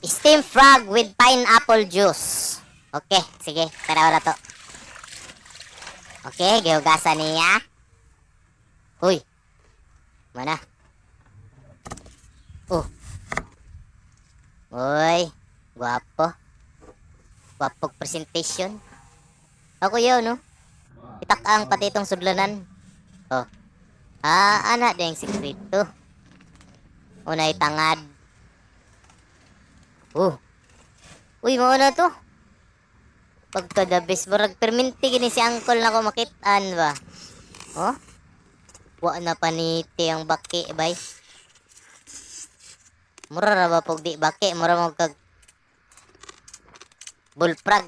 Steam frog with pineapple juice. Okay, sige. Tara na to. Okay, gihugasan niya. Uy. Mana? Oh. Uy. Guwapo. Guwapog presentation. Ako yun, no? Itak-ang pati itong sudlanan. Oh. Ana din yung sikreto. Unay tangad. Uy, mauna to. Pagkadabis, barag perminti gini si uncle na ko makitaan ba? Oh? Wa na paniti ang baki, bay. Mura ra ba pog di baki? Mura mo kag bullfrog.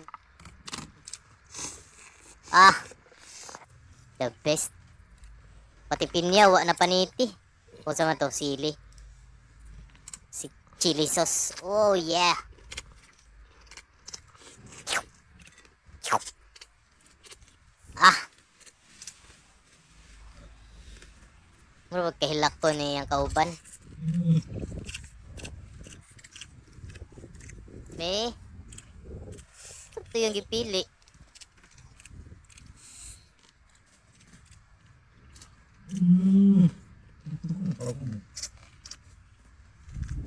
The best. Pati pinya, wa na paniti. O sama to, sili. Chili sauce. Oh, yeah. Mura magkahilak ko ni ang kauban. Ito yung gipili.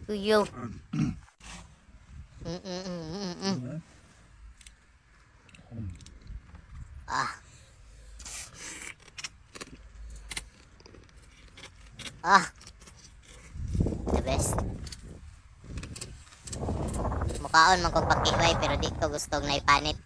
Tuyo. The best. Mukaon man kong pakibay pero di ko gustong naipanit.